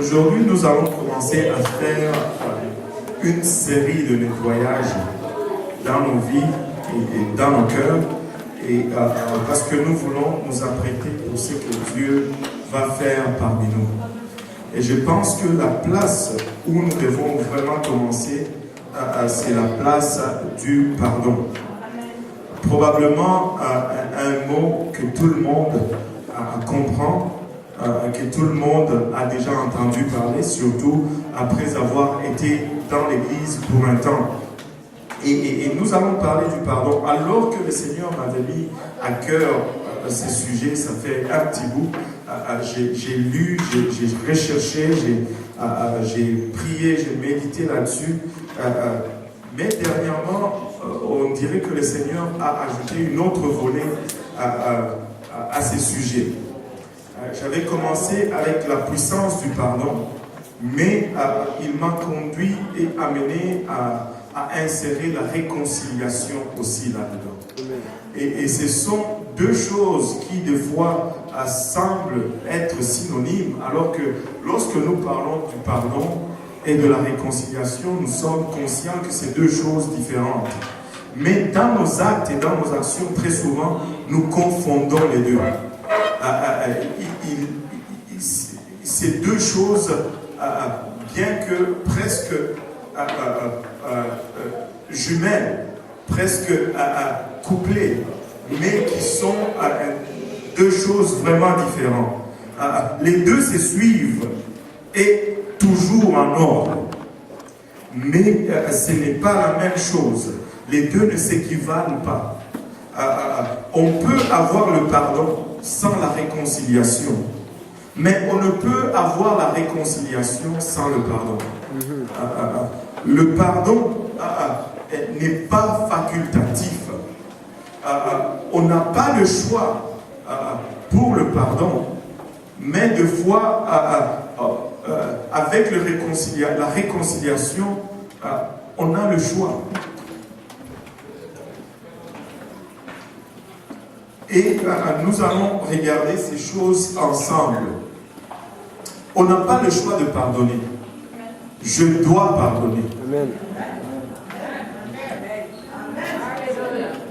Aujourd'hui, nous allons commencer à faire une série de nettoyages dans nos vies et dans nos cœurs, parce que nous voulons nous apprêter pour ce que Dieu va faire parmi nous. Et je pense que la place où nous devons vraiment commencer, c'est la place du pardon. Probablement un mot que tout le monde comprend, que tout le monde a déjà entendu parler, surtout après avoir été dans l'église pour un temps. Et nous allons parler du pardon. Alors que le Seigneur m'avait mis à cœur ce sujet, ça fait un petit bout. J'ai lu, j'ai recherché, j'ai prié, j'ai médité là-dessus. Mais dernièrement, on dirait que le Seigneur a ajouté une autre volet à ces sujets. J'avais commencé avec la puissance du pardon, mais il m'a conduit et amené à insérer la réconciliation aussi là-dedans. Et ce sont deux choses qui, des fois, semblent être synonymes, alors que lorsque nous parlons du pardon et de la réconciliation, nous sommes conscients que c'est deux choses différentes. Mais dans nos actes et dans nos actions, très souvent, nous confondons les deux. Ces deux choses, bien que presque jumelles, presque couplées, mais qui sont deux choses vraiment différentes. Les deux se suivent et toujours en ordre. Mais ce n'est pas la même chose. Les deux ne s'équivalent pas. On peut avoir le pardon sans la réconciliation. Mais on ne peut avoir la réconciliation sans le pardon. Le pardon n'est pas facultatif. On n'a pas le choix pour le pardon. Mais des fois, avec la réconciliation, on a le choix. Et nous allons regarder ces choses ensemble. On n'a pas le choix de pardonner. Je dois pardonner. Amen.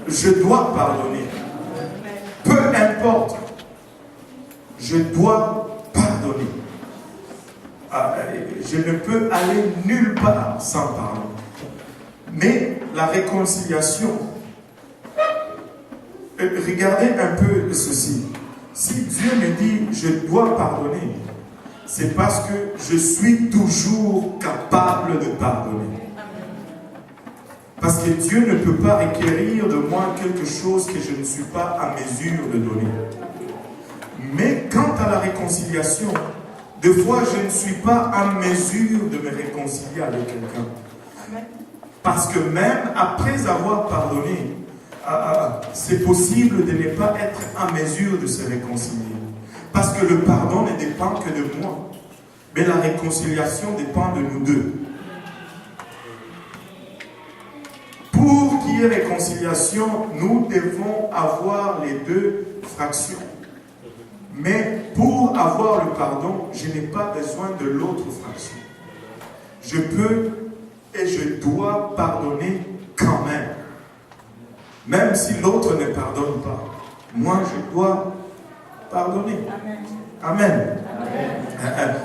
Je dois pardonner. Peu importe. Je dois pardonner. Je ne peux aller nulle part sans pardon. Mais la réconciliation, regardez un peu ceci. Si Dieu me dit je dois pardonner, c'est parce que je suis toujours capable de pardonner. Parce que Dieu ne peut pas requérir de moi quelque chose que je ne suis pas à mesure de donner. Mais quant à la réconciliation, des fois je ne suis pas à mesure de me réconcilier avec quelqu'un. Parce que même après avoir pardonné, c'est possible de ne pas être en mesure de se réconcilier. Parce que le pardon ne dépend que de moi. Mais la réconciliation dépend de nous deux. Pour qu'il y ait réconciliation, nous devons avoir les deux fractions. Mais pour avoir le pardon, je n'ai pas besoin de l'autre fraction. Je peux et je dois pardonner quand même. Même si l'autre ne pardonne pas, moi je dois pardonner. Amen. Amen.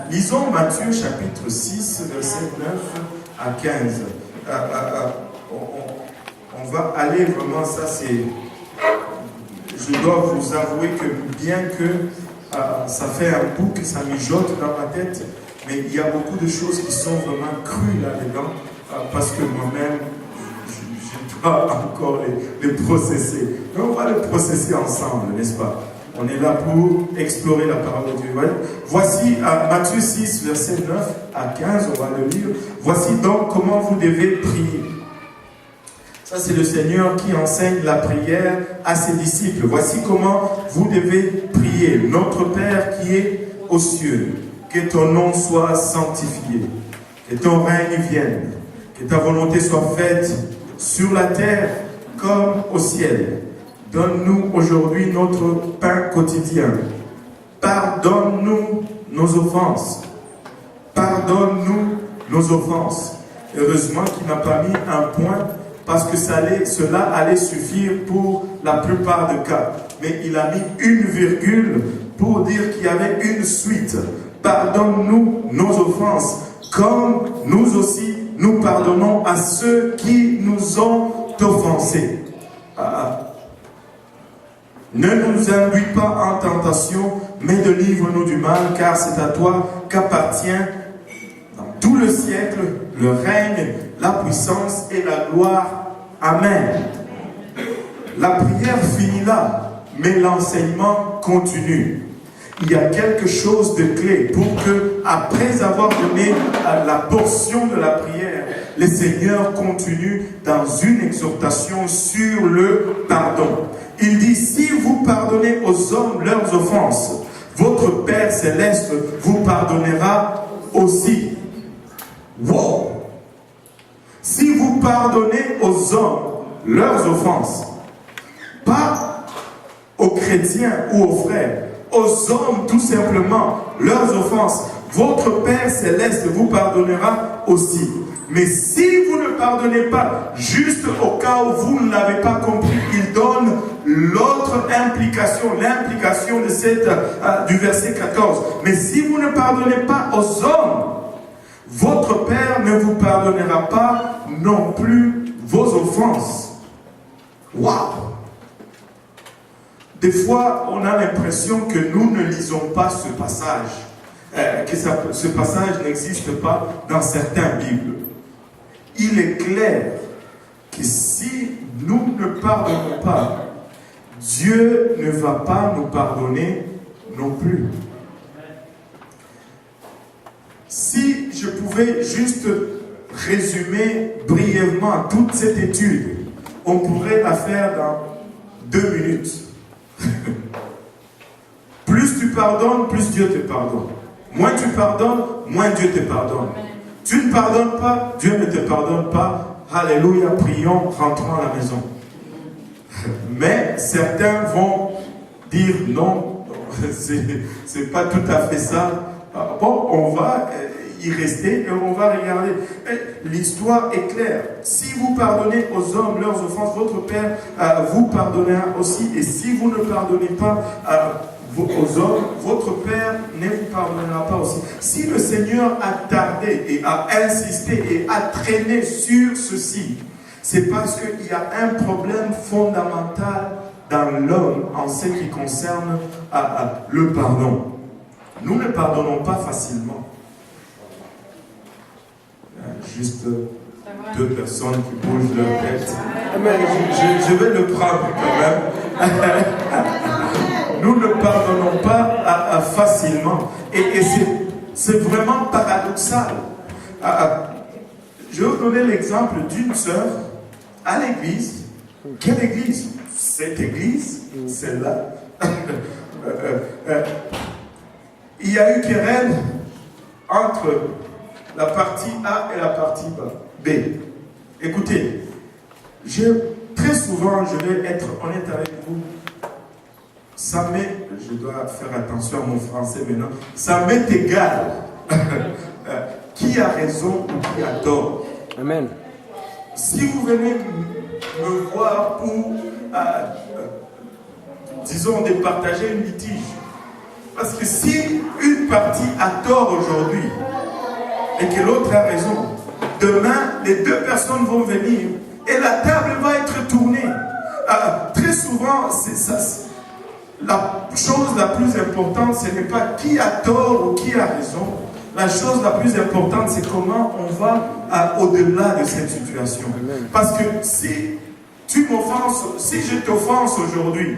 Lisons Matthieu chapitre 6, verset 9 à 15. On va aller vraiment, ça c'est... Je dois vous avouer que bien que ça fait un bout que ça mijote dans ma tête, mais il y a beaucoup de choses qui sont vraiment crues là-dedans, parce que moi-même, je dois encore les processer. Mais on va les processer ensemble, n'est-ce pas? On est là pour explorer la parole de Dieu. Voici Matthieu 6, verset 9 à 15, on va le lire. Voici donc comment vous devez prier. Ça, c'est le Seigneur qui enseigne la prière à ses disciples. Voici comment vous devez prier. Notre Père qui est aux cieux, que ton nom soit sanctifié, que ton règne vienne, que ta volonté soit faite sur la terre comme au ciel. Donne-nous aujourd'hui notre pain quotidien. Pardonne-nous nos offenses, pardonne-nous nos offenses. Heureusement qu'il n'a pas mis un point, parce que cela allait suffire pour la plupart des cas. Mais il a mis une virgule pour dire qu'il y avait une suite. Pardonne-nous nos offenses, comme nous aussi nous pardonnons à ceux qui nous ont offensés. Ne nous induis pas en tentation, mais délivre-nous du mal, car c'est à toi qu'appartient dans tout le siècle le règne, la puissance et la gloire. Amen. La prière finit là, mais l'enseignement continue. Il y a quelque chose de clé pour que, après avoir donné la portion de la prière, le Seigneur continue dans une exhortation sur le pardon. Il dit, si vous pardonnez aux hommes leurs offenses, votre Père Céleste vous pardonnera aussi. Wow! Si vous pardonnez aux hommes leurs offenses, pas aux chrétiens ou aux frères, aux hommes tout simplement, leurs offenses, votre Père Céleste vous pardonnera aussi. Mais si vous ne pardonnez pas, juste au cas où vous ne l'avez pas compris, il donne l'autre implication, l'implication de du verset 14. Mais si vous ne pardonnez pas aux hommes, votre Père ne vous pardonnera pas non plus vos offenses. Waouh! Des fois, on a l'impression que nous ne lisons pas ce passage, que ce passage n'existe pas dans certaines Bibles. Il est clair que si nous ne pardonnons pas, Dieu ne va pas nous pardonner non plus. Si je pouvais juste résumer brièvement toute cette étude, on pourrait la faire dans 2 minutes. Plus tu pardonnes, plus Dieu te pardonne. Moins tu pardonnes, moins Dieu te pardonne. Tu ne pardonnes pas, Dieu ne te pardonne pas. Alléluia, prions, rentrons à la maison. Mais certains vont dire non, c'est pas tout à fait ça. Bon, on va y rester et on va regarder. L'histoire est claire. Si vous pardonnez aux hommes leurs offenses, votre Père vous pardonnera aussi. Et si vous ne pardonnez pas aux hommes, votre Père ne vous pardonnera pas aussi. Si le Seigneur a tardé et a insisté et a traîné sur ceci, c'est parce qu'il y a un problème fondamental dans l'homme en ce qui concerne le pardon. Nous ne pardonnons pas facilement. Juste 2 personnes qui bougent leur tête. Je vais le prendre quand même. Nous ne pardonnons pas facilement. Et c'est vraiment paradoxal. Je vais vous donner l'exemple d'une sœur à l'église. Quelle église? Cette église, celle-là. Il y a eu querelle entre la partie A et la partie B. Écoutez, très souvent, je vais être honnête avec vous, je dois faire attention à mon français maintenant, ça m'est égal qui a raison ou qui a tort. Amen. Si vous venez me voir pour, disons, départager une litige, parce que si une partie a tort aujourd'hui et que l'autre a raison, demain, les 2 personnes vont venir et la table va être tournée. Très souvent, la chose la plus importante, ce n'est pas qui a tort ou qui a raison. La chose la plus importante, c'est comment on va au-delà de cette situation. Amen. Parce que si tu m'offenses, si je t'offense aujourd'hui,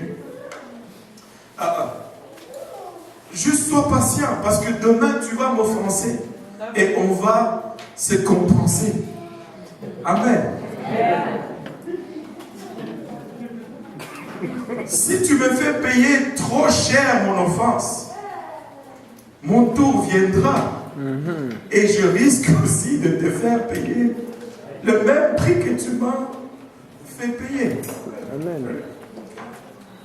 juste sois patient, parce que demain tu vas m'offenser et on va se compenser. Amen. Si tu me fais payer trop cher mon offense, mon tour viendra. Et je risque aussi de te faire payer le même prix que tu m'as fait payer. Amen.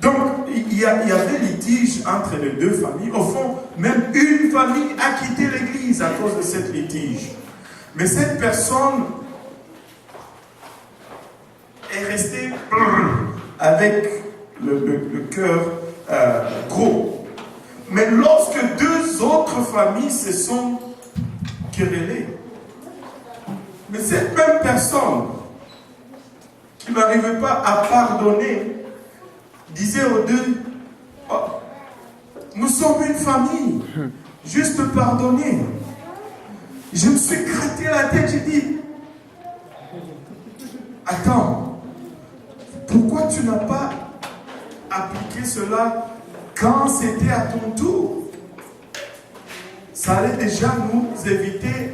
Donc, il y avait litige entre les 2 familles. Au fond, même une famille a quitté l'église. l'église à cause de cette litige. Mais cette personne est restée avec le cœur gros. Mais lorsque deux autres familles se sont querellées, mais cette même personne qui n'arrivait pas à pardonner disait aux deux, oh, nous sommes une famille, juste pardonner. Je me suis gratté la tête, j'ai dit, attends, pourquoi tu n'as pas appliqué cela quand c'était à ton tour? Ça allait déjà nous éviter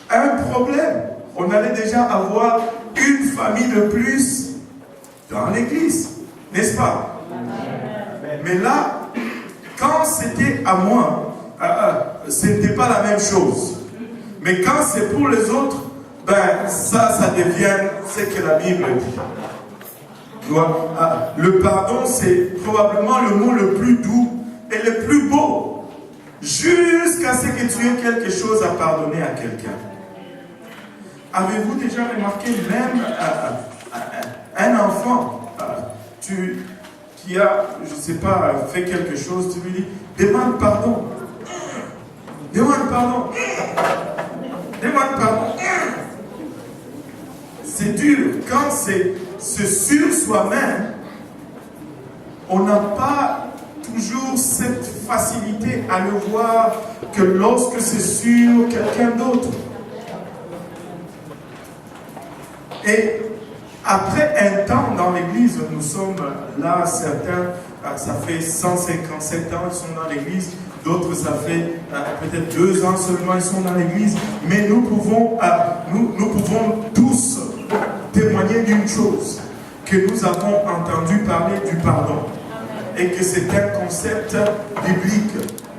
un problème. On allait déjà avoir une famille de plus dans l'église, n'est-ce pas? Mais là, quand c'était à moi, ce n'était pas la même chose. Mais quand c'est pour les autres, ben ça devient ce que la Bible dit. Le pardon, c'est probablement le mot le plus doux et le plus beau, jusqu'à ce que tu aies quelque chose à pardonner à quelqu'un. Avez-vous déjà remarqué, même un enfant qui a, je ne sais pas, fait quelque chose, tu lui dis, demande pardon. Demande pardon. Demande pardon. C'est dur. Quand c'est sur soi-même, on n'a pas toujours cette facilité à le voir que lorsque c'est sur quelqu'un d'autre. Et après un temps dans l'église, nous sommes là, certains, ça fait 157 ans ils sont dans l'église, d'autres ça fait peut-être 2 ans seulement ils sont dans l'église, mais nous pouvons tous témoigner d'une chose, que nous avons entendu parler du pardon, et que c'est un concept biblique,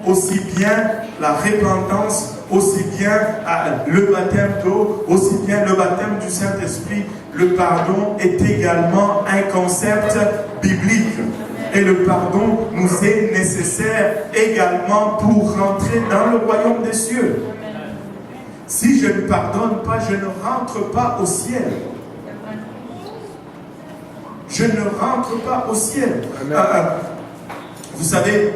aussi bien la repentance, aussi bien le baptême d'eau, aussi bien le baptême du Saint-Esprit. Le pardon est également un concept biblique. Et le pardon nous est nécessaire également pour rentrer dans le royaume des cieux. Si je ne pardonne pas, je ne rentre pas au ciel. Je ne rentre pas au ciel. Vous savez,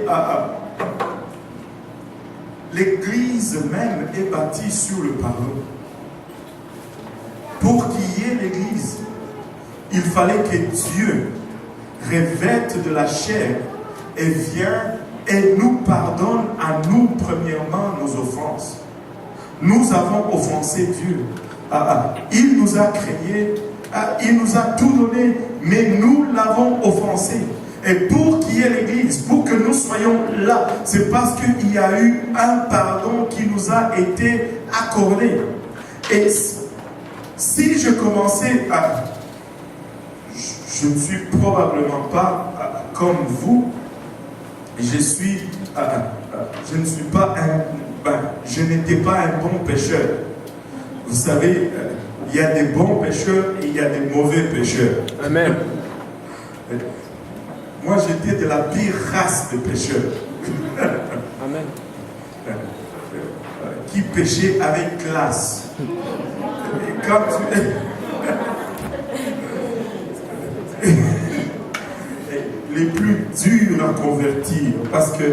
l'Église même est bâtie sur le pardon. Pour qu'il y ait l'Église, il fallait que Dieu revête de la chair et vienne et nous pardonne à nous premièrement nos offenses. Nous avons offensé Dieu. Il nous a créés, il nous a tout donné, mais nous l'avons offensé. Et pour qu'il y ait l'Église, pour que nous soyons là, c'est parce qu'il y a eu un pardon qui nous a été accordé. Et si je commençais à... Je ne suis probablement pas comme vous. Je ne suis pas je n'étais pas un bon pécheur. Vous savez, il y a des bons pécheurs et il y a des mauvais pécheurs. Amen. Moi, j'étais de la pire race de pécheurs. Amen. Qui péchait avec classe. Et quand les plus durs à convertir, parce que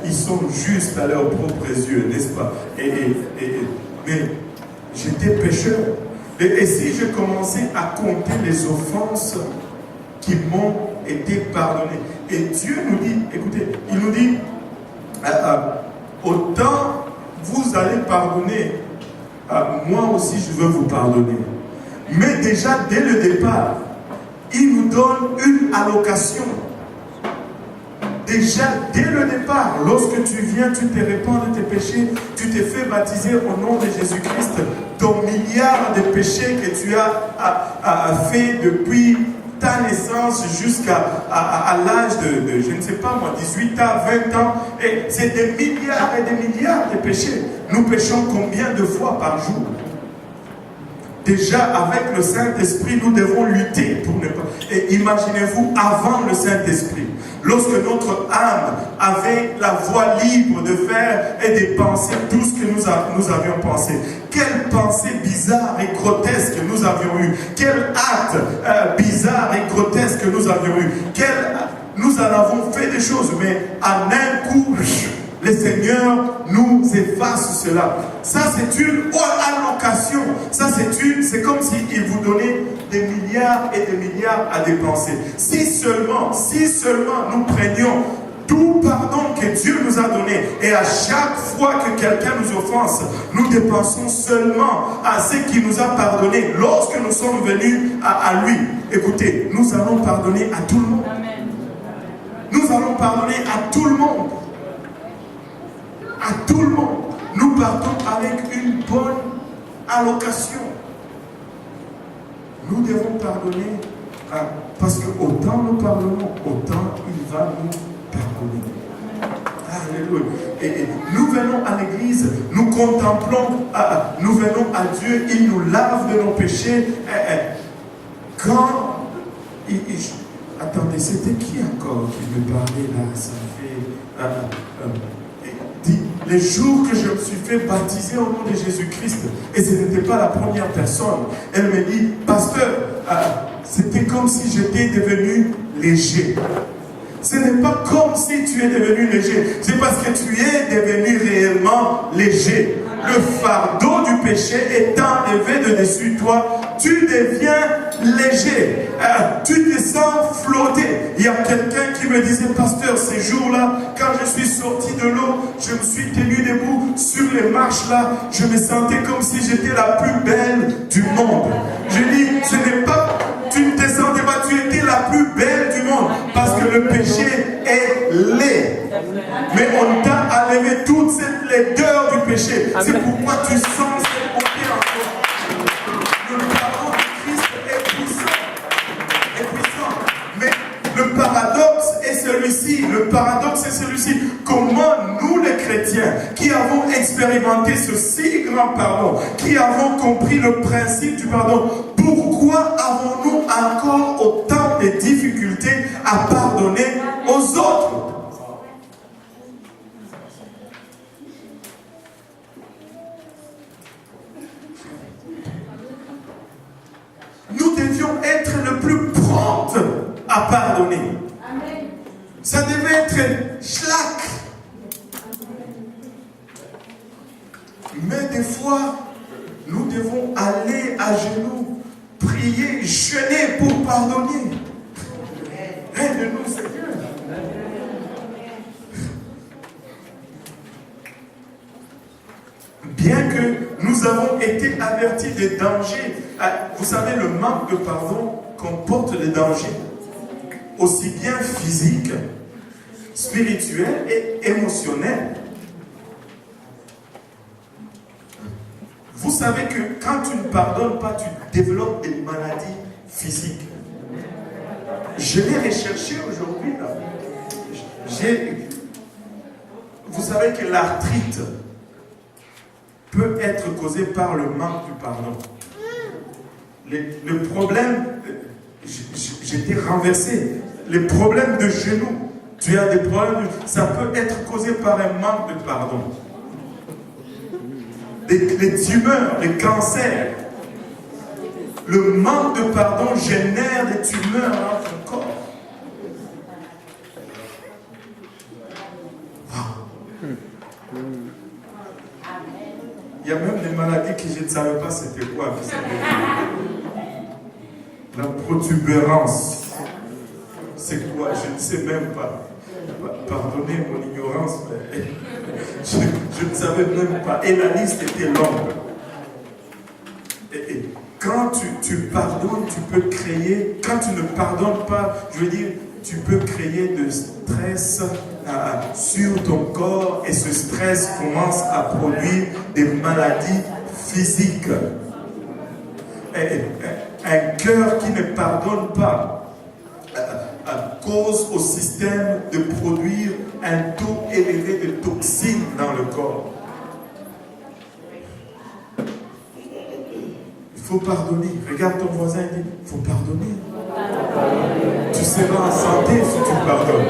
ils sont justes à leurs propres yeux, n'est-ce pas? Mais j'étais pécheur. Et si je commençais à compter les offenses qui m'ont été pardonnées, et Dieu nous dit, écoutez, il nous dit, autant vous allez pardonner, moi aussi je veux vous pardonner. Mais déjà dès le départ, il nous donne une allocation. Déjà dès le départ, lorsque tu viens, tu te répands de tes péchés, tu t'es fait baptiser au nom de Jésus-Christ, ton milliard de péchés que tu as fait depuis ta naissance jusqu'à l'âge de, je ne sais pas moi, 18 ans, 20 ans, et c'est des milliards et des milliards de péchés. Nous péchons combien de fois par jour? déjà avec le Saint-Esprit, nous devons lutter pour ne pas. Et imaginez-vous avant le Saint-Esprit, lorsque notre âme avait la voie libre de faire et de penser tout ce que nous avions pensé. Quelle pensée bizarre et grotesque nous avions eu. Quel acte bizarre et grotesque nous avions eu. Nous en avons fait des choses, mais en un coup, le Seigneur nous efface cela. Ça, c'est une allocation. Ça, c'est comme s'il vous donnait des milliards et des milliards à dépenser. Si seulement nous prenions tout pardon que Dieu nous a donné, et à chaque fois que quelqu'un nous offense, nous dépensons seulement à ce qu'il nous a pardonné lorsque nous sommes venus à lui. Écoutez, nous allons pardonner à tout le monde. Nous allons pardonner à tout le monde. À tout le monde. Nous partons avec une bonne allocation. Nous devons pardonner parce que autant nous pardonnons, autant il va nous pardonner. Alléluia. Et nous venons à l'église, nous contemplons, nous venons à Dieu, il nous lave de nos péchés. Quand attendez, c'était qui encore qui me parlait là? Ça fait dit, les jours que je me suis fait baptiser au nom de Jésus-Christ, et ce n'était pas la première personne, elle me dit, pasteur, c'était comme si j'étais devenu léger. Ce n'est pas comme si tu es devenu léger, c'est parce que tu es devenu réellement léger. Le fardeau du péché est enlevé de dessus toi, tu deviens léger, tu te sens flotter. Il y a quelqu'un qui me disait, pasteur, ces jours-là, quand je suis sorti de l'eau, je me suis tenu debout sur les marches là, je me sentais comme si j'étais la plus belle du monde. Je dis, ce n'est pas, tu ne te sentais pas, tu étais la plus belle du monde, parce que le péché est laid. Mais on t'a enlevé toute cette laideur du péché. C'est pourquoi tu sens cette beauté en toi. Le pardon de Christ est puissant. Mais le paradoxe est celui-ci. Comment nous les chrétiens, qui avons expérimenté ce si grand pardon, qui avons compris le principe du pardon, pourquoi avons-nous encore autant de difficultés à pardonner aux autres? Nous devions être le plus prompt à pardonner. Amen. Ça devait être schlack. Mais des fois, nous devons aller à genoux, prier, jeûner pour pardonner. Aide-nous, Seigneur. Bien que nous avons été avertis des dangers, vous savez, le manque de pardon comporte des dangers, aussi bien physiques, spirituels et émotionnels. Vous savez que quand tu ne pardonnes pas, tu développes des maladies physiques. Je l'ai recherché aujourd'hui là. Vous savez que l'arthrite peut être causé par le manque du pardon. Le problème, j'étais renversé. Les problèmes de genoux, tu as des problèmes, ça peut être causé par un manque de pardon. Les tumeurs, les cancers, le manque de pardon génère des tumeurs dans ton corps. Il y a même des maladies que je ne savais pas c'était quoi. La protubérance, c'est quoi? Je ne sais même pas. Pardonnez mon ignorance, mais je ne savais même pas. Et la liste était longue. Et quand tu pardonnes, tu peux créer. Quand tu ne pardonnes pas, je veux dire, tu peux créer de stress sur ton corps, et ce stress commence à produire des maladies physiques. Un cœur qui ne pardonne pas cause au système de produire un taux élevé de toxines dans le corps. Il faut pardonner. Regarde ton voisin et dis, il faut pardonner. Tu seras en santé si tu pardonnes.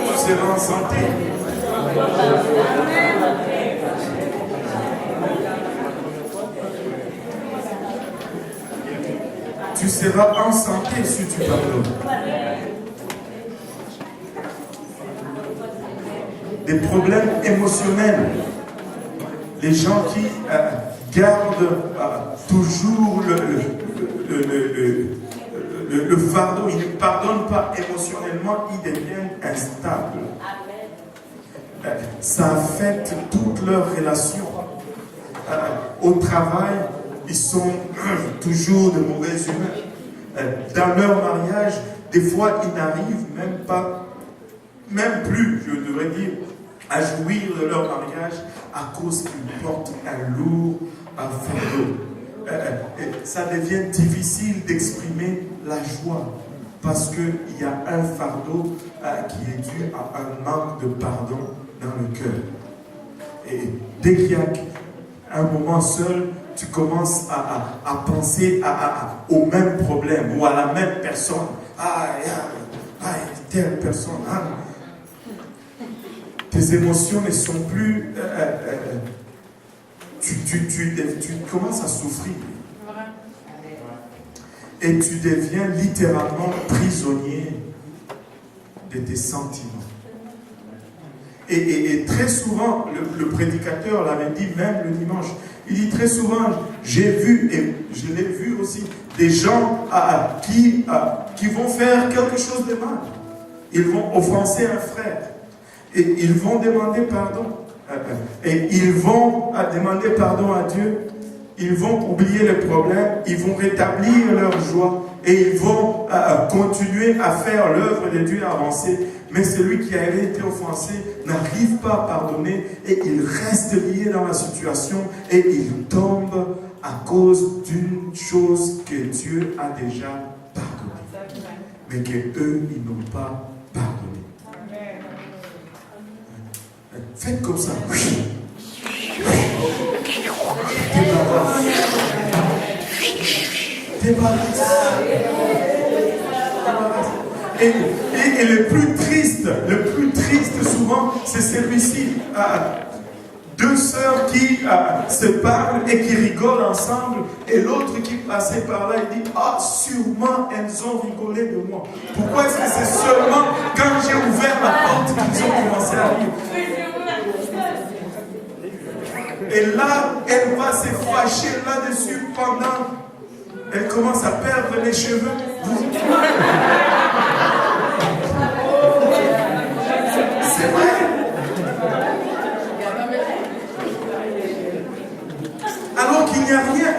Tu seras en santé. Tu seras en santé si tu pardonnes. Des problèmes émotionnels. Les gens qui gardent toujours le fardeau, ils ne pardonnent pas émotionnellement, ils deviennent instables. Ça affecte toutes leurs relations. Au travail, ils sont toujours de mauvaises humeurs. Dans leur mariage, des fois, ils n'arrivent même plus, je devrais dire, à jouir de leur mariage à cause qu'ils portent un lourd fardeau. Ça devient difficile d'exprimer la joie parce qu'il y a un fardeau qui est dû à un manque de pardon dans le cœur. Et dès qu'il y a un moment seul, tu commences à penser au même problème ou à la même personne. Telle personne. Tes émotions ne sont plus... tu commences à souffrir. Et tu deviens littéralement prisonnier de tes sentiments. Et très souvent, le prédicateur l'avait dit même le dimanche, il dit très souvent, j'ai vu, et je l'ai vu aussi, des gens qui vont faire quelque chose de mal. Ils vont offenser un frère. Et ils vont demander pardon. Et ils vont demander pardon à Dieu. Ils vont oublier les problèmes. Ils vont rétablir leur joie. Et ils vont continuer à faire l'œuvre de Dieu avancer. Mais celui qui a été offensé n'arrive pas à pardonner. Et il reste lié dans la situation. Et il tombe à cause d'une chose que Dieu a déjà pardonnée. Mais qu'eux, ils n'ont pas pardonné. Faites comme ça. Débarrasse. Et le plus triste souvent, c'est celui-ci. Deux sœurs qui se parlent et qui rigolent ensemble, et l'autre qui passait par là, il dit, sûrement elles ont rigolé de moi. Pourquoi est-ce que c'est seulement quand j'ai ouvert la porte qu'ils ont commencé à rire? Et là, elle va se fâcher là-dessus pendant... Elle commence à perdre les cheveux. C'est vrai. Alors qu'il n'y a rien.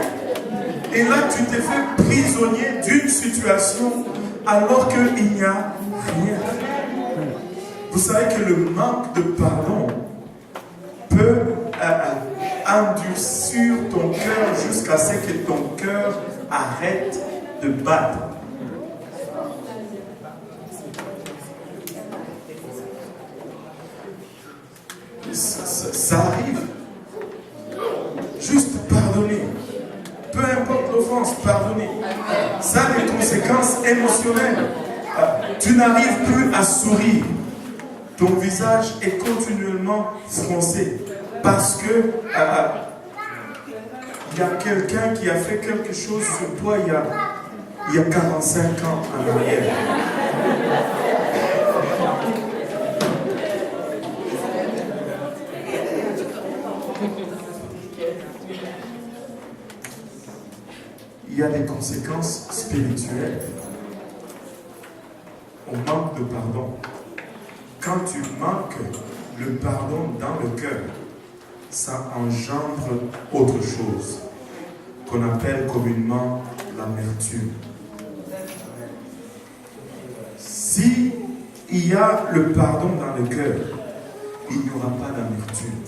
Et là, tu t'es fait prisonnier d'une situation alors qu'il n'y a rien. Vous savez que le manque de pardon peut endurcir ton cœur jusqu'à ce que ton cœur arrête de battre. Ça arrive. Juste pardonner. Peu importe l'offense, pardonner. Ça a des conséquences émotionnelles. Tu n'arrives plus à sourire. Ton visage est continuellement froncé. Parce que il y a quelqu'un qui a fait quelque chose sur toi il y a 45 ans en arrière. Il y a des conséquences spirituelles au manque de pardon. Quand tu manques le pardon dans le cœur, ça engendre autre chose qu'on appelle communément l'amertume. Si il y a le pardon dans le cœur, il n'y aura pas d'amertume.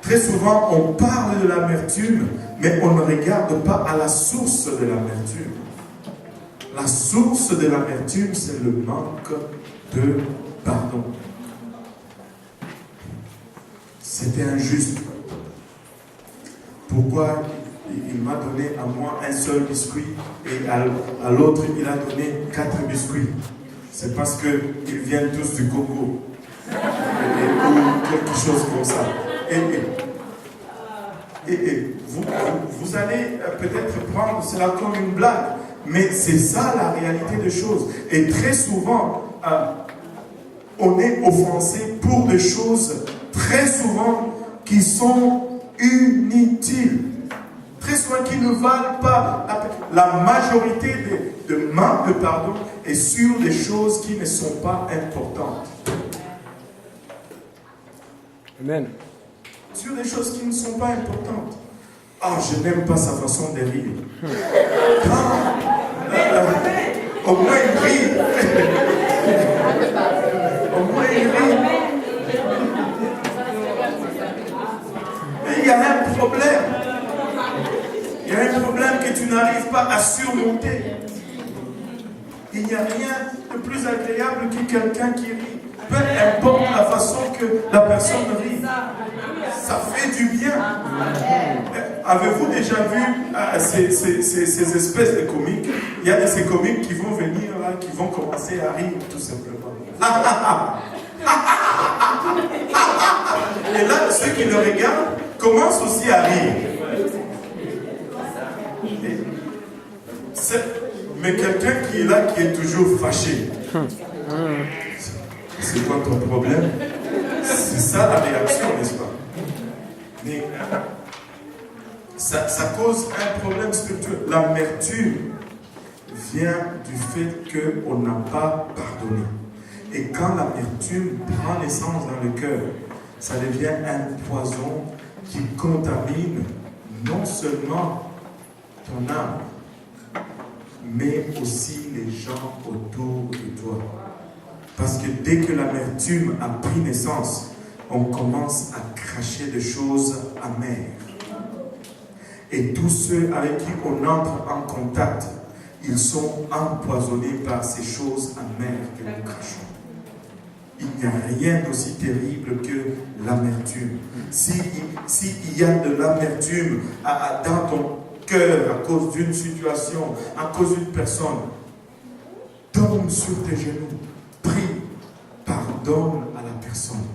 Très souvent, on parle de l'amertume, mais on ne regarde pas à la source de l'amertume. La source de l'amertume, c'est le manque de pardon. c'était injuste. Pourquoi il m'a donné à moi un seul biscuit et à l'autre il a donné 4 biscuits? C'est parce qu'ils viennent tous du Congo. Ou quelque chose comme ça. Et vous allez peut-être prendre cela comme une blague, mais c'est ça la réalité des choses. Et très souvent, on est offensé pour des choses très souvent qui sont inutiles. Très souvent qui ne valent pas la majorité de manque de pardon est sur des choses qui ne sont pas importantes. Amen. Sur des choses qui ne sont pas importantes. Ah, je n'aime pas sa façon de rire. Au moins il rit. Au moins il rit. Mais il y a un problème. Il y a un problème que tu n'arrives pas à surmonter. Il n'y a rien de plus agréable que quelqu'un qui rit. Peu importe la façon que la personne rit. Ça fait du bien. Avez-vous déjà vu ces espèces de comiques? Il y a de ces comiques qui vont venir là, qui vont commencer à rire tout simplement. Et là, ceux qui le regardent commencent aussi à rire. Mais quelqu'un qui est là, qui est toujours fâché. C'est quoi ton problème? C'est ça la réaction, n'est-ce pas? Mais ça cause un problème spirituel. L'amertume vient du fait qu'on n'a pas pardonné. Et quand l'amertume prend naissance dans le cœur, ça devient un poison qui contamine non seulement ton âme, mais aussi les gens autour de toi. Parce que dès que l'amertume a pris naissance, on commence à cracher des choses amères. Et tous ceux avec qui on entre en contact, ils sont empoisonnés par ces choses amères que nous crachons. Il n'y a rien d'aussi terrible que l'amertume. S'il y a de l'amertume dans ton cœur à cause d'une situation, à cause d'une personne, tombe sur tes genoux, prie, pardonne à la personne.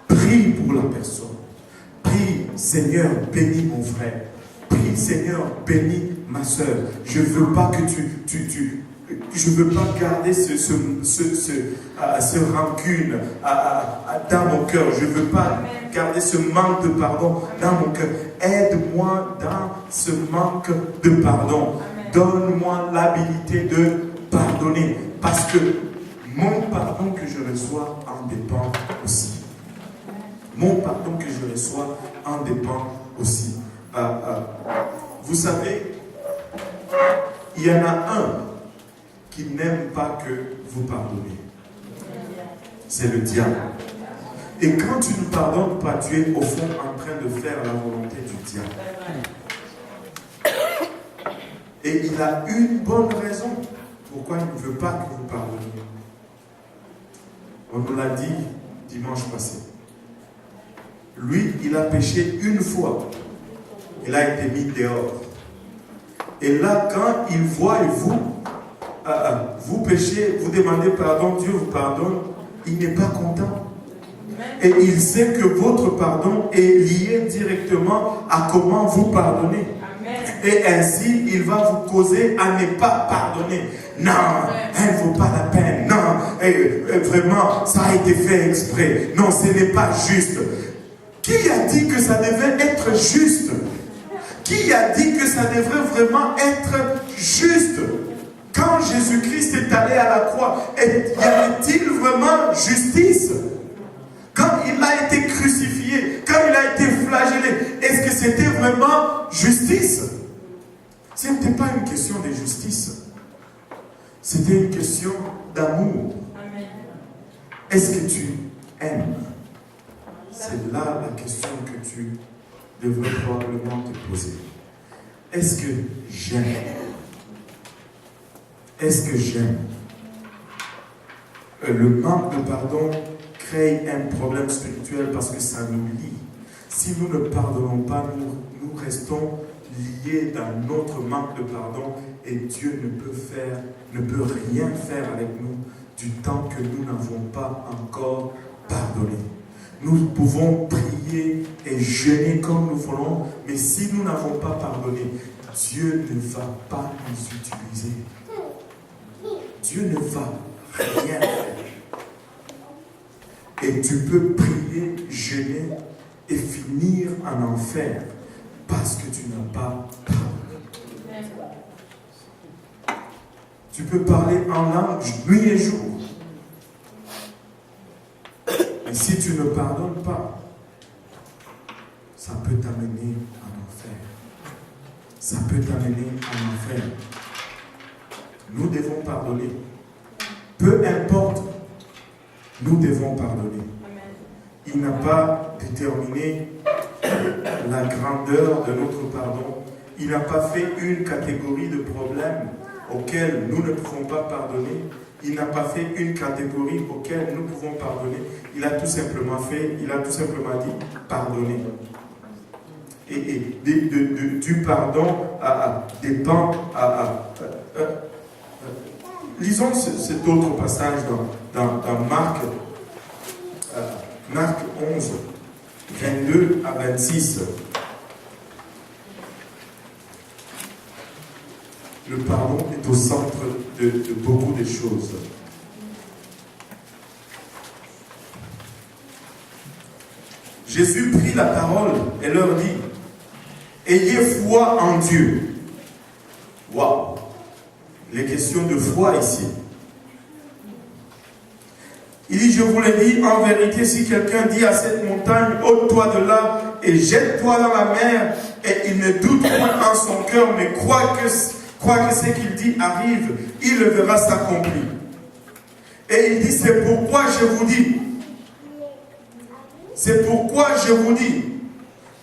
Prie pour la personne. Prie, Seigneur, bénis mon frère. Prie, Seigneur, bénis ma soeur. Je ne veux pas que je ne veux pas garder ce rancune dans mon cœur. Je ne veux pas garder ce manque de pardon dans mon cœur. Aide-moi dans ce manque de pardon. Donne-moi l'habilité de pardonner. Parce que mon pardon que je reçois en dépend aussi. Mon pardon que je reçois en dépend aussi. Vous savez, il y en a un qui n'aime pas que vous pardonnez. C'est le diable. Et quand tu ne pardonnes pas, tu es au fond en train de faire la volonté du diable. Et il a une bonne raison pourquoi il ne veut pas que vous pardonniez. On nous l'a dit dimanche passé. Lui, il a péché une fois. Il a été mis dehors. Et là, quand il voit vous péchez, vous demandez pardon, Dieu vous pardonne, il n'est pas content. Et il sait que votre pardon est lié directement à comment vous pardonnez. Et ainsi, il va vous causer à ne pas pardonner. Non, elle ne vaut pas la peine. Non, vraiment, ça a été fait exprès. Non, ce n'est pas juste. Qui a dit que ça devait être juste? Qui a dit que ça devrait vraiment être juste? Quand Jésus-Christ est allé à la croix, y avait-il vraiment justice? Quand il a été crucifié, quand il a été flagellé, est-ce que c'était vraiment justice? Ce n'était pas une question de justice. C'était une question d'amour. Est-ce que tu aimes? C'est là la question que tu devrais probablement te poser. Est-ce que j'aime? Est-ce que j'aime? Le manque de pardon crée un problème spirituel parce que ça nous lie. Si nous ne pardonnons pas, nous restons liés dans notre manque de pardon et Dieu ne peut rien faire avec nous du temps que nous n'avons pas encore pardonné. Nous pouvons prier et jeûner comme nous voulons, mais si nous n'avons pas pardonné, Dieu ne va pas nous utiliser. Dieu ne va rien faire. Et tu peux prier, jeûner et finir en enfer parce que tu n'as pas pardonné. Tu peux parler en langue nuit et jour. Mais si tu ne pardonnes pas, ça peut t'amener en enfer. Ça peut t'amener en enfer. Nous devons pardonner. Peu importe, nous devons pardonner. Il n'a pas déterminé la grandeur de notre pardon. Il n'a pas fait une catégorie de problèmes auxquels nous ne pouvons pas pardonner. Il n'a pas fait une catégorie auxquelles nous pouvons pardonner. Il a tout simplement dit pardonner. Et du pardon dépend lisons cet autre passage dans Marc 11, 22 à 26. Le pardon est au centre de beaucoup de choses. Jésus prit la parole et leur dit, ayez foi en Dieu. Waouh! Les questions de foi ici. Il dit, je vous le dis, en vérité, si quelqu'un dit à cette montagne, ôte-toi de là et jette-toi dans la mer, et il ne doute point en son cœur, mais croit que ce qu'il dit arrive, il le verra s'accomplir. Et il dit, c'est pourquoi je vous dis,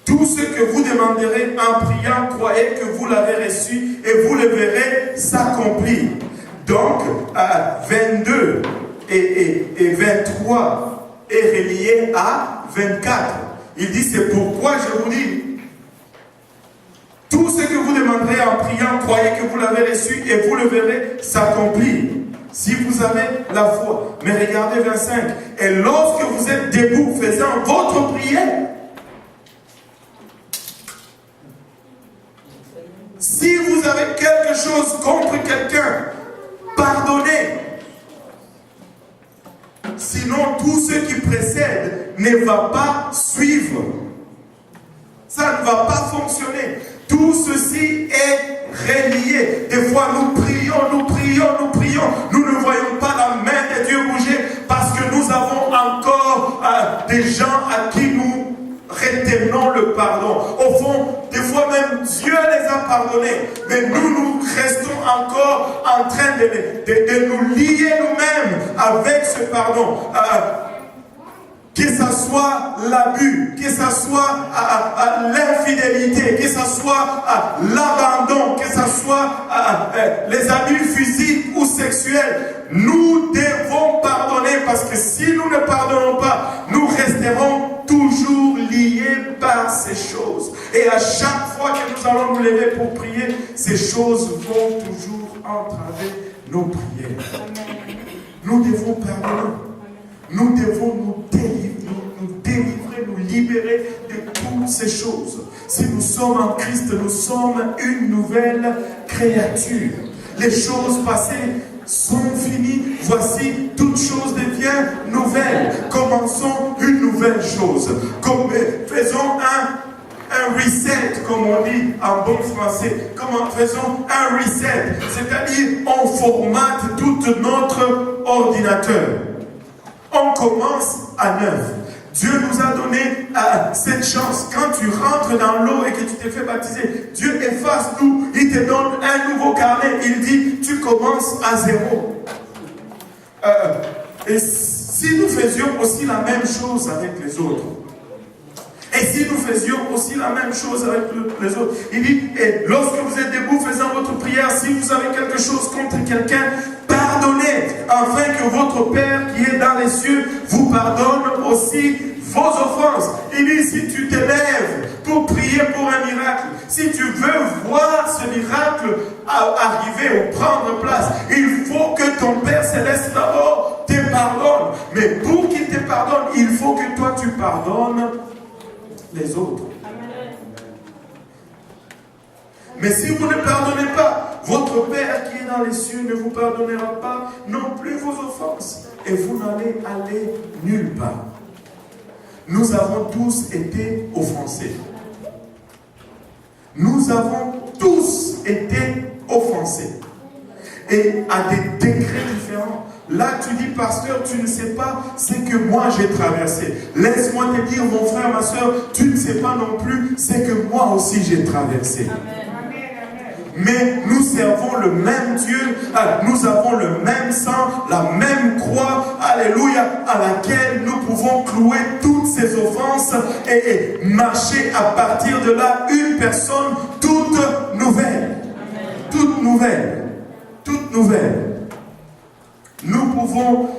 tout ce que vous demanderez en priant, croyez que vous l'avez reçu et vous le verrez s'accomplir. Donc, 22 et 23 est relié à 24. Il dit, c'est pourquoi je vous dis, tout ce que vous demanderez en priant, croyez que vous l'avez reçu et vous le verrez s'accomplir. Si vous avez la foi. Mais regardez 25. Et lorsque vous êtes debout faisant votre prière, si vous avez quelque chose contre quelqu'un, pardonnez. Sinon, tout ce qui précède ne va pas suivre. Ça ne va pas fonctionner. Tout ceci est relié. Des fois, nous prions. Nous ne voyons pas la main de Dieu bouger parce que nous avons encore des gens à qui nous retenons le pardon. Au fond, des fois même, Dieu les a pardonnés. Mais nous restons encore en train de nous lier nous-mêmes avec ce pardon. Que ce soit l'abus, que ce soit l'infidélité, que ce soit l'abandon, que ce soit les abus physiques ou sexuels, nous devons pardonner parce que si nous ne pardonnons pas, nous resterons toujours liés par ces choses. Et à chaque fois que nous allons nous lever pour prier, ces choses vont toujours entraver nos prières. Nous devons pardonner. Nous devons nous délivrer, nous libérer de toutes ces choses. Si nous sommes en Christ, nous sommes une nouvelle créature. Les choses passées sont finies. Voici, toutes choses deviennent nouvelles. Commençons une nouvelle chose. Faisons un reset, comme on dit en bon français. Faisons un reset. C'est-à-dire, on formate tout notre ordinateur. On commence à neuf. Dieu nous a donné cette chance. Quand tu rentres dans l'eau et que tu t'es fait baptiser, Dieu efface tout. Il te donne un nouveau carnet. Il dit, tu commences à zéro. Et si nous faisions aussi la même chose avec les autres, et si nous faisions aussi la même chose avec les autres, il dit, et lorsque vous êtes debout faisant votre prière, si vous avez quelque chose contre quelqu'un, pardonnez, afin que votre votre Père qui est dans les cieux vous pardonne aussi vos offenses. Il dit, si tu t'élèves pour prier pour un miracle, si tu veux voir ce miracle arriver ou prendre place, il faut que ton Père Céleste d'abord te pardonne. Mais pour qu'il te pardonne, il faut que toi tu pardonnes les autres. Mais si vous ne pardonnez pas, votre Père qui est dans les cieux ne vous pardonnera pas non plus vos offenses. Et vous n'allez aller nulle part. Nous avons tous été offensés. Nous avons tous été offensés. Et à des degrés différents. Là, tu dis, pasteur, tu ne sais pas ce que moi j'ai traversé. Laisse-moi te dire, mon frère, ma soeur, tu ne sais pas non plus ce que moi aussi j'ai traversé. Amen. Mais nous servons le même Dieu, nous avons le même sang, la même croix, alléluia, à laquelle nous pouvons clouer toutes ces offenses et marcher à partir de là une personne toute nouvelle. Amen. Toute nouvelle. Toute nouvelle. Nous pouvons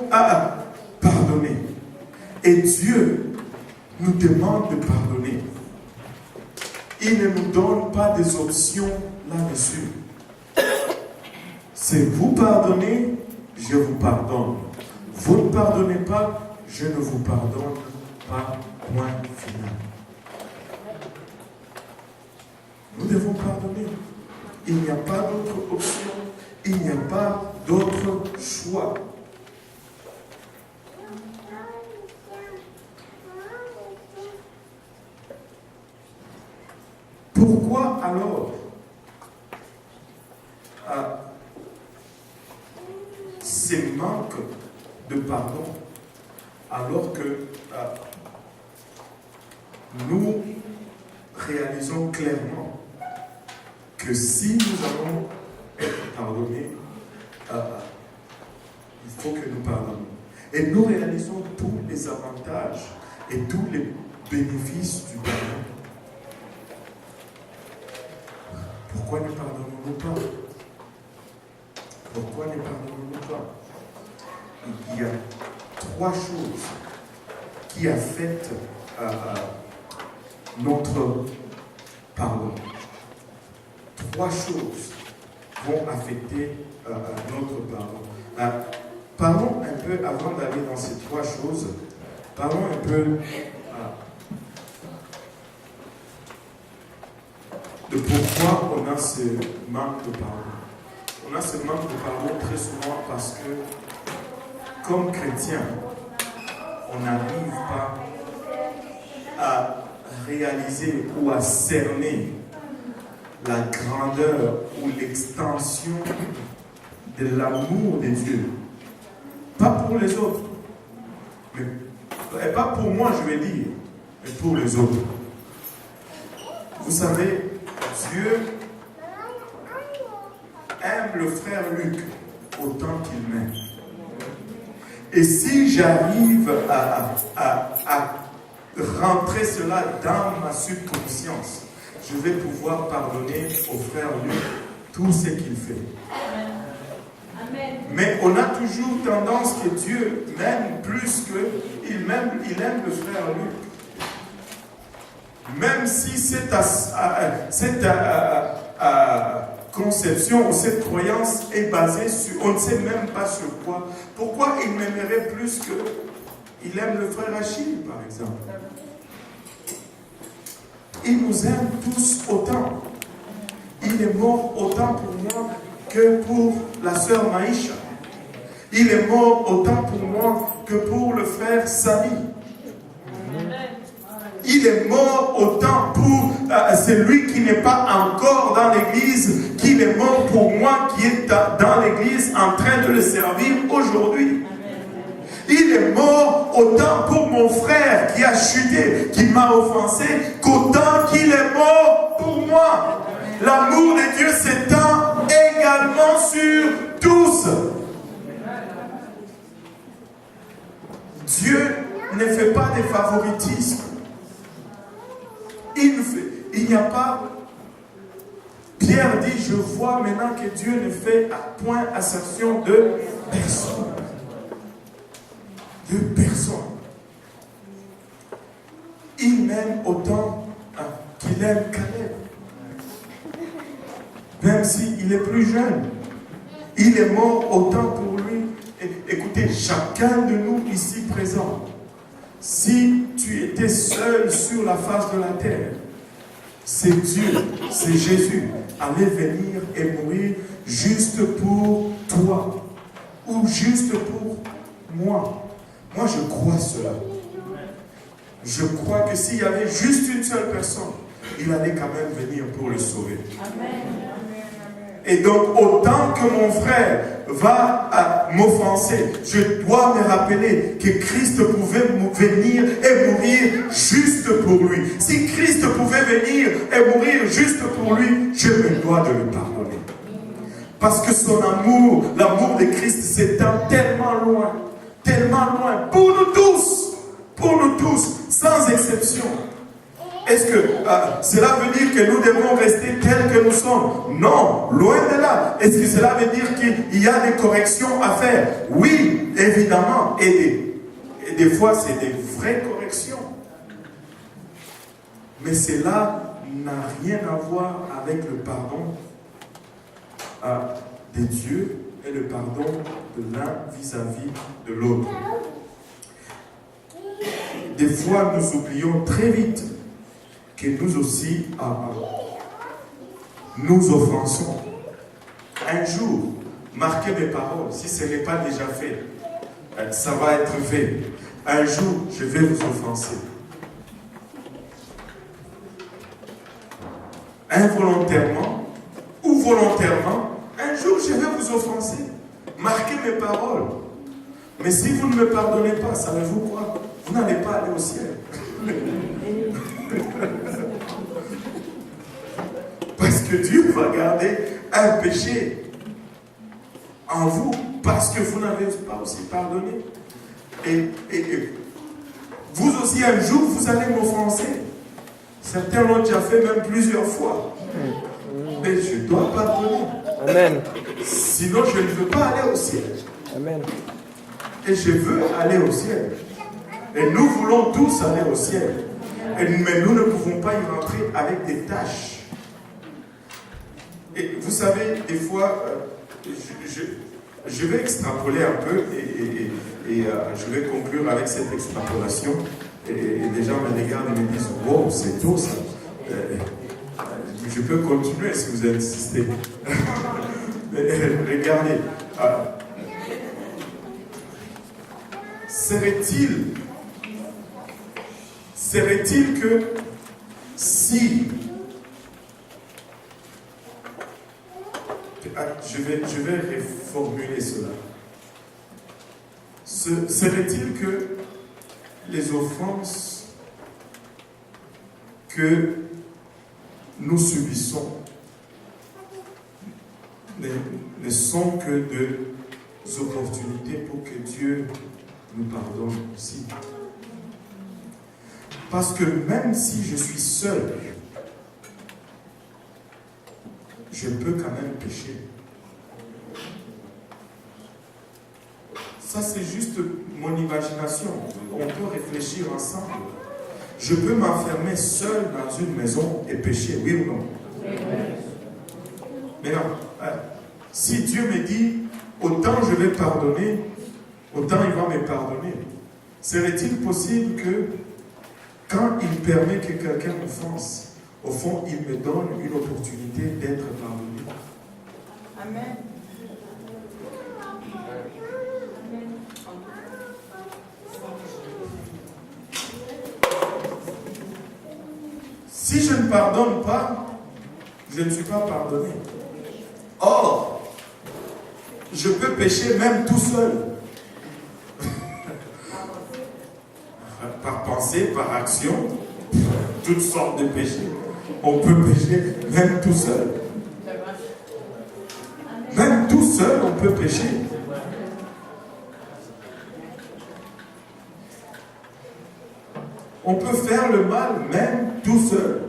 pardonner. Et Dieu nous demande de pardonner. Il ne nous donne pas des options là-dessus. C'est vous pardonnez, je vous pardonne. Vous ne pardonnez pas, je ne vous pardonne pas. Point final. Nous devons pardonner. Il n'y a pas d'autre option. Il n'y a pas d'autre choix. Pourquoi alors ces manques de pardon alors que nous réalisons clairement que si nous allons être pardonnés, il faut que nous pardonnions. Et nous réalisons tous les avantages et tous les bénéfices du pardon. Pourquoi ne pardonnons-nous pas? Pourquoi ne pardonnons-nous pas? Il y a trois choses qui affectent notre pardon. Trois choses vont affecter notre pardon. Parlons un peu, avant d'aller dans ces trois choses, parlons un peu de pourquoi on a ce manque de pardon. On a ce manque de pardon très souvent parce que, comme chrétiens, on n'arrive pas à réaliser ou à cerner la grandeur ou l'extension de l'amour de Dieu. Pas pour les autres, mais pas pour moi, je vais dire, mais pour les autres. Vous savez, Dieu aime le frère Luc autant qu'il m'aime. Et si j'arrive à rentrer cela dans ma subconscience, je vais pouvoir pardonner au frère Luc tout ce qu'il fait. Amen. Mais on a toujours tendance que Dieu m'aime plus qu'il aime le frère Luc. Même si cette conception ou cette croyance est basée sur, on ne sait même pas sur quoi. Pourquoi il m'aimerait plus qu'il aime le frère Achille, par exemple? Il nous aime tous autant. Il est mort autant pour moi que pour la sœur Maïcha. Il est mort autant pour moi que pour le frère Sami. Il est mort autant pour celui qui n'est pas encore dans l'église, qu'il est mort pour moi qui est dans l'église en train de le servir aujourd'hui. Il est mort autant pour mon frère qui a chuté, qui m'a offensé, qu'autant qu'il est mort pour moi. L'amour de Dieu s'étend également sur tous. Dieu ne fait pas de favoritisme. Il n'y a pas... Pierre dit, je vois maintenant que Dieu ne fait point assertion de personne. de personne. Il m'aime autant qu'il aime Caleb. Même s'il est plus jeune. Il est mort autant pour lui. Écoutez, chacun de nous ici présent, si tu étais seul sur la face de la terre, c'est Dieu, c'est Jésus, allait venir et mourir juste pour toi ou juste pour moi. Moi, je crois cela. Je crois que s'il y avait juste une seule personne, il allait quand même venir pour le sauver. Amen. Et donc, autant que mon frère va m'offenser, je dois me rappeler que Christ pouvait venir et mourir juste pour lui. Si Christ pouvait venir et mourir juste pour lui, je me dois de le pardonner. Parce que son amour, l'amour de Christ s'étend tellement loin, pour nous tous, sans exception. Est-ce que cela veut dire que nous devons rester tels que nous sommes? Non, loin de là. Est-ce que cela veut dire qu'il y a des corrections à faire? Oui, évidemment. Et des fois, c'est des vraies corrections. Mais cela n'a rien à voir avec le pardon de Dieu et le pardon de l'un vis-à-vis de l'autre. Des fois, nous oublions très vite que nous aussi, nous offensons. Un jour, marquez mes paroles, si ce n'est pas déjà fait, ça va être fait. Un jour, je vais vous offenser. Involontairement ou volontairement, un jour, je vais vous offenser. Marquez mes paroles. Mais si vous ne me pardonnez pas, savez-vous quoi? Vous n'allez pas aller au ciel. Parce que Dieu va garder un péché en vous, parce que vous n'avez pas aussi pardonné. Et vous aussi, un jour, vous allez m'offenser. Certains l'ont déjà fait même plusieurs fois. Mais je dois pardonner. Amen. Sinon, je ne veux pas aller au ciel. Amen. Et je veux aller au ciel. Et nous voulons tous aller au ciel. Mais nous ne pouvons pas y rentrer avec des tâches. Et vous savez, des fois, je vais extrapoler un peu et je vais conclure avec cette extrapolation. Et les gens me regardent et me disent, wow, c'est tôt ça. Je peux continuer si vous insistez. Regardez. Serait-il que si je vais reformuler cela. Serait-il que les offenses que nous subissons ne sont que des opportunités pour que Dieu nous pardonne aussi? Parce que même si je suis seul, je peux quand même pécher. Ça, c'est juste mon imagination. On peut réfléchir ensemble. Je peux m'enfermer seul dans une maison et pécher, oui ou non? Mais non. Si Dieu me dit, autant je vais pardonner, autant il va me pardonner. Serait-il possible que quand il permet que quelqu'un m'offense, au fond, il me donne une opportunité d'être pardonné? Amen. Si je ne pardonne pas, je ne suis pas pardonné. Or, je peux pécher même tout seul. Par pensée, par action, toutes sortes de péchés. On peut pécher même tout seul. Même tout seul, on peut pécher. On peut faire le mal même tout seul.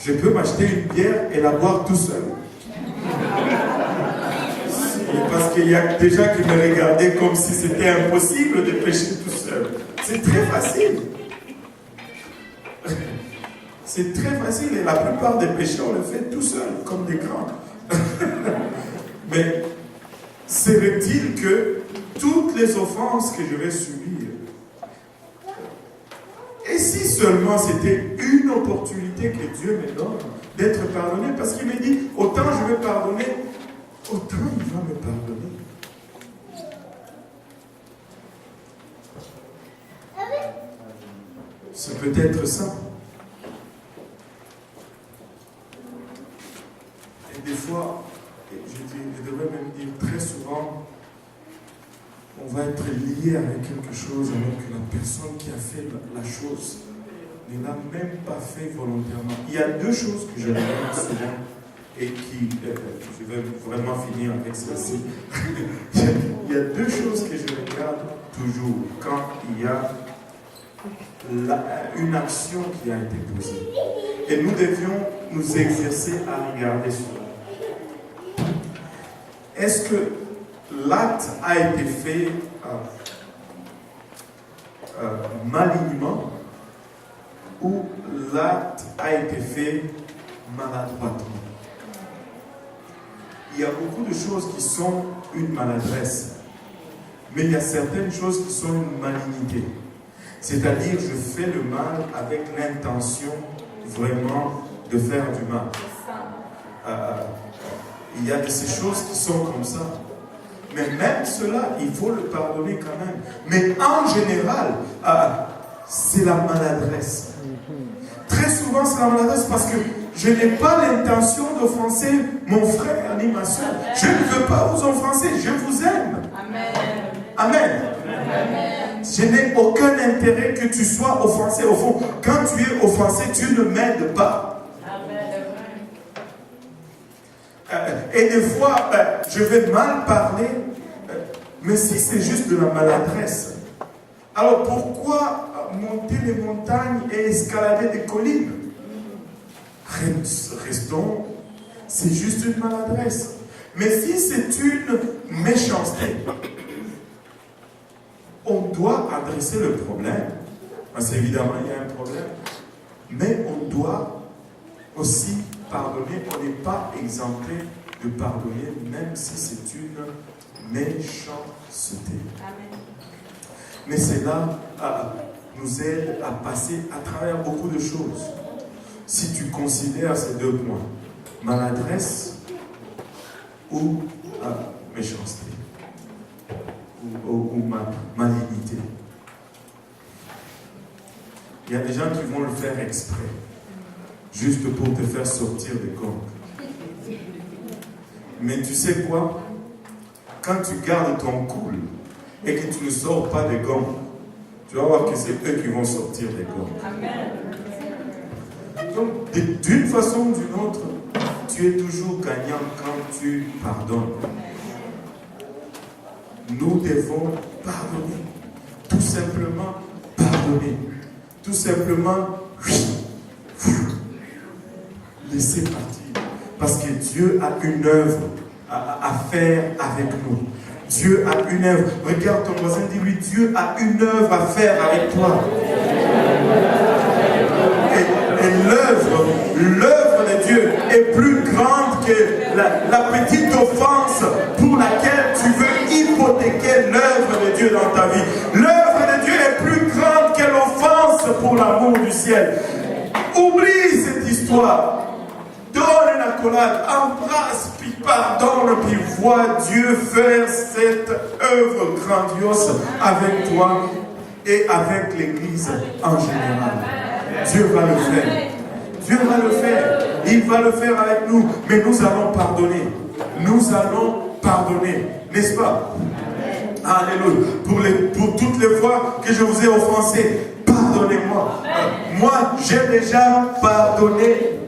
Je peux m'acheter une bière et la boire tout seul. parce qu'il y a des gens qui me regardaient comme si c'était impossible de pécher tout seul. C'est très facile. C'est très facile et la plupart des péchés, on le fait tout seul, comme des grands. Mais serait-il que toutes les offenses que je vais subir, et si seulement c'était une opportunité que Dieu me donne d'être pardonné, parce qu'il me dit, autant je vais pardonner, autant il va me pardonner. C'est peut-être ça. Et des fois, je devrais même dire très souvent, on va être lié avec quelque chose alors que la personne qui a fait la chose ne l'a même pas fait volontairement. Il y a deux choses que je regarde souvent et qui, je vais vraiment finir avec ceci. Il y a deux choses que je regarde toujours quand il y a une action qui a été posée. Et nous devions nous exercer à regarder cela. Est-ce que l'acte a été fait malignement ou l'acte a été fait maladroitement? Il y a beaucoup de choses qui sont une maladresse, mais il y a certaines choses qui sont une malignité. C'est-à-dire, je fais le mal avec l'intention vraiment de faire du mal. Il y a de ces choses qui sont comme ça. Mais même cela, il faut le pardonner quand même. Mais en général, c'est la maladresse. Très souvent, c'est la maladresse parce que je n'ai pas l'intention d'offenser mon frère ni ma soeur. Je ne veux pas vous offenser, je vous aime. Amen. Amen. Amen. Je n'ai aucun intérêt que tu sois offensé. Au fond, quand tu es offensé, tu ne m'aides pas. Et des fois, je vais mal parler, mais si c'est juste de la maladresse, alors pourquoi monter les montagnes et escalader des collines? Restons, c'est juste une maladresse. Mais si c'est une méchanceté, on doit adresser le problème, parce qu'évidemment il y a un problème, mais on doit aussi pardonner. On n'est pas exempté de pardonner, même si c'est une méchanceté. Amen. Mais cela nous aide à passer à travers beaucoup de choses. Si tu considères ces deux points, maladresse ou méchanceté, ou malignité. Il y a des gens qui vont le faire exprès, juste pour te faire sortir des gonds. Mais tu sais quoi? Quand tu gardes ton cool et que tu ne sors pas des gonds, tu vas voir que c'est eux qui vont sortir des gonds. Amen. Donc, d'une façon ou d'une autre, tu es toujours gagnant quand tu pardonnes. Nous devons pardonner. Tout simplement pardonner. Tout simplement laisser partir. Parce que Dieu a une œuvre à faire avec nous. Dieu a une œuvre. Regarde ton voisin, dis-lui, Dieu a une œuvre à faire avec toi. Et l'œuvre de Dieu est plus grande que la petite offense pour laquelle tu veux hypothéquer l'œuvre de Dieu dans ta vie. L'œuvre de Dieu est plus grande que l'offense pour l'amour du ciel. Oublie cette histoire. Donne une accolade, embrasse, puis pardonne, puis vois Dieu faire cette œuvre grandiose avec toi et avec l'Église en général. Dieu va le faire. Dieu va le faire. Il va le faire avec nous. Mais nous allons pardonner. Nous allons pardonner. N'est-ce pas? Alléluia. Pour toutes les fois que je vous ai offensé, pardonnez-moi. Moi, j'ai déjà pardonné.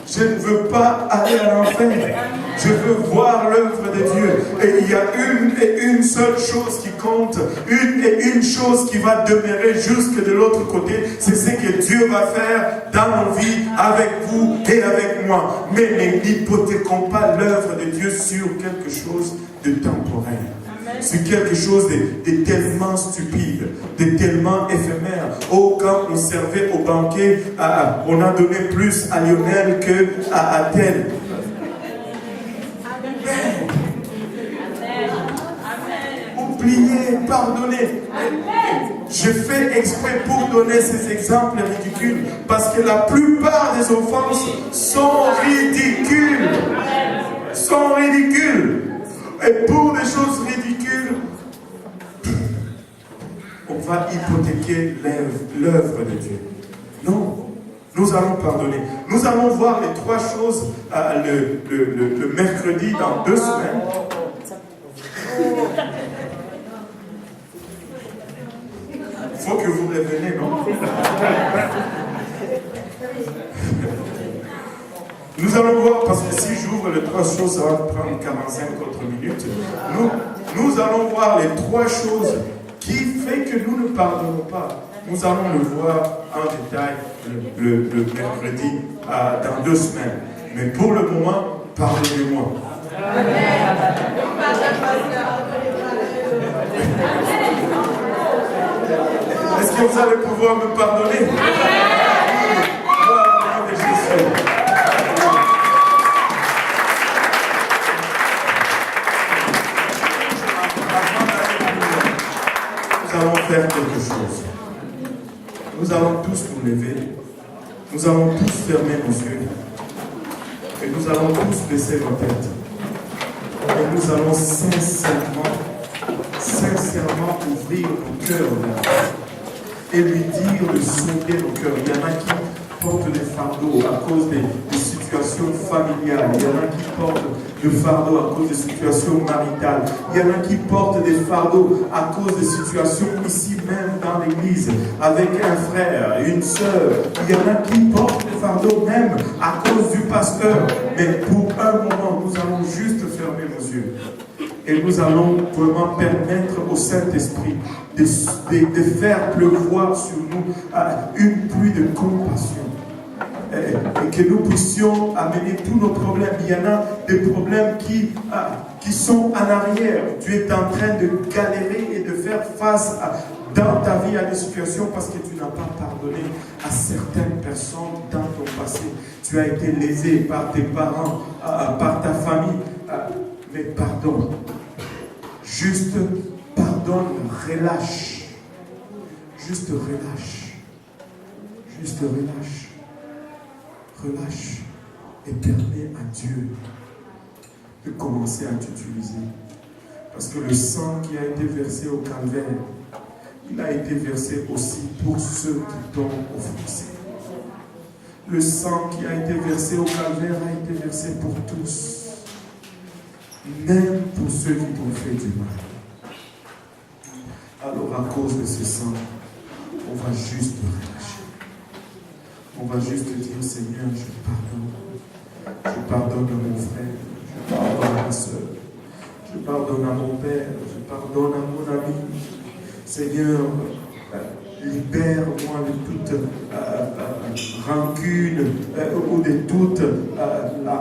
Je ne veux pas aller à l'enfer. Je veux voir l'œuvre de Dieu. Et il y a une seule chose qui compte, une chose qui va demeurer jusque de l'autre côté, c'est ce que Dieu va faire dans nos vies, avec vous et avec moi. Mais n'hypothéquons pas l'œuvre de Dieu sur quelque chose de temporaire. C'est quelque chose de tellement stupide, de tellement éphémère. Oh, quand on servait au banquet, on a donné plus à Lionel qu'à tel. Oubliez, pardonnez. Je fais exprès pour donner ces exemples ridicules, parce que la plupart des offenses sont ridicules. Sont ridicules. Et pour des choses ridicules, on va hypothéquer l'œuvre de Dieu. Non, nous allons pardonner. Nous allons voir les 3 choses le mercredi dans 2 semaines. Il faut que vous reveniez, non? Nous allons voir, parce que si j'ouvre les 3 choses, ça va prendre 45 autres minutes. Nous allons voir les 3 choses qui fait que nous ne pardonnons pas. Nous allons le voir en détail le mercredi dans 2 semaines. Mais pour le moment, pardonnez-moi. Est-ce que vous allez pouvoir me pardonner? Nous allons faire quelque chose. Nous allons tous nous lever. Nous allons tous fermer nos yeux. Et nous allons tous baisser nos têtes. Et nous allons sincèrement ouvrir nos cœurs et lui dire de sonder nos cœurs. Il y en a qui portent des fardeaux à cause des situations familiales. Il y en a qui portent des fardeaux à cause des situations maritales. Il y en a qui portent des fardeaux à cause des situations ici même dans l'église, avec un frère, une sœur. Il y en a qui portent des fardeaux même à cause du pasteur. Mais pour un moment, nous allons juste fermer nos yeux. Et nous allons vraiment permettre au Saint-Esprit de faire pleuvoir sur nous une pluie de compassion. Et que nous puissions amener tous nos problèmes. Il y en a des problèmes qui sont en arrière. Tu es en train de galérer et de faire face dans ta vie à des situations parce que tu n'as pas pardonné à certaines personnes dans ton passé. Tu as été lésé par tes parents, par ta famille. Mais pardonne. Juste pardonne, relâche. Juste relâche. Juste relâche. Relâche et permets à Dieu de commencer à t'utiliser. Parce que le sang qui a été versé au calvaire, il a été versé aussi pour ceux qui t'ont offensé. Le sang qui a été versé au calvaire a été versé pour tous. Même pour ceux qui t'ont fait du mal. Alors à cause de ce sang, on va juste relâcher. On va juste dire, Seigneur, je pardonne. Je pardonne à mon frère, je pardonne à ma soeur, je pardonne à mon père, je pardonne à mon ami. Seigneur, libère-moi de toute rancune ou de toute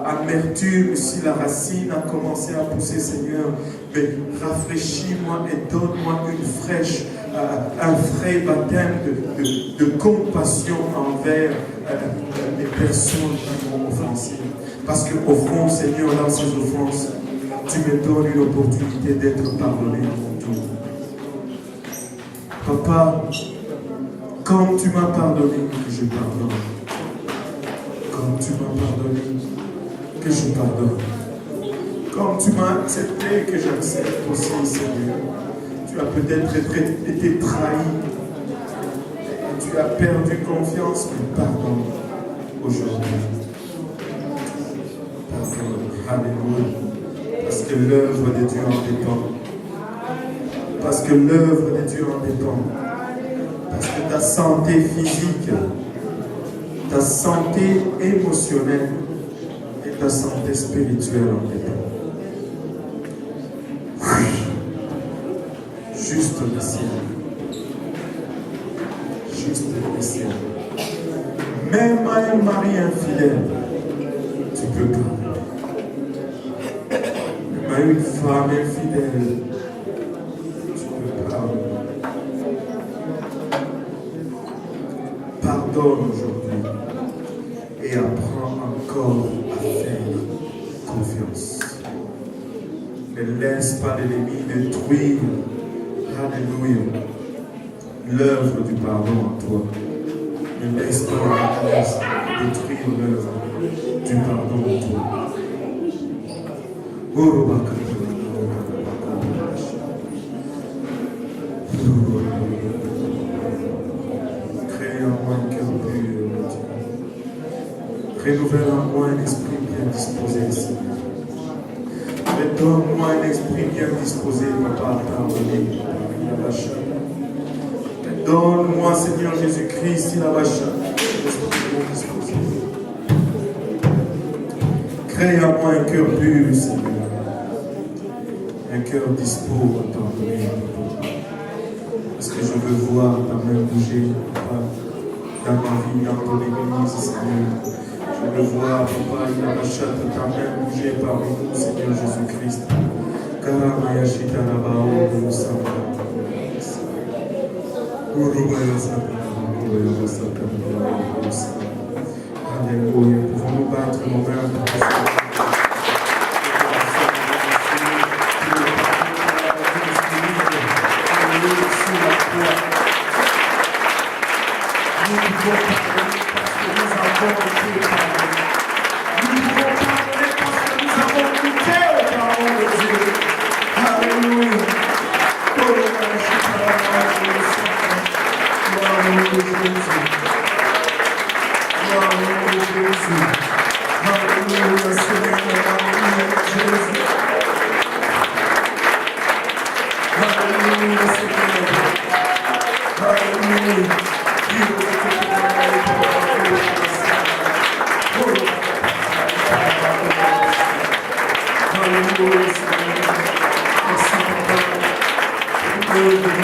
amertume si la racine a commencé à pousser, Seigneur. Mais rafraîchis-moi et donne-moi un frais baptême de compassion envers les personnes qui m'ont offensé. Parce qu'au fond, Seigneur, dans ces offenses, tu me donnes une opportunité d'être pardonné pour tout. Papa, comme tu m'as pardonné, que je pardonne. Comme tu m'as pardonné, que je pardonne. Comme tu m'as accepté, que j'accepte aussi, Seigneur. Tu as peut-être été trahi. Et tu as perdu confiance, mais pardonne aujourd'hui. Pardonne. Alléluia. Parce que l'œuvre de Dieu en dépend. Parce que l'œuvre de Dieu en dépend. Parce que ta santé physique, ta santé émotionnelle et ta santé spirituelle en dépend. Juste le ciel. Juste le ciel. Même à un mari infidèle, tu peux parler. Même à une femme infidèle, tu peux parler. Pardonne aujourd'hui et apprends encore à faire confiance. Ne laisse pas l'ennemi détruire, alléluia, l'œuvre du pardon en toi. Ne laisse pas l'ennemi détruire l'œuvre du pardon en toi. Crée en moi un cœur pur, rénouvelle en moi un esprit bien disposé, Seigneur. Donne-moi un esprit bien disposé, Papa, à pardonner. Donne-moi, Seigneur Jésus-Christ, il a vache, un esprit bien disposé. Crée en moi un cœur pur, Seigneur. Un cœur dispo à pardonner, Papa. Parce que je veux voir ta main bouger, Papa, dans ma vie, dans ton église, Seigneur. Je veux voir, Papa, il a vache, ta main bouger parmi nous, Seigneur Jésus-Christ. Alléluia, pouvons-nous battre nos mains pour Hallelujah.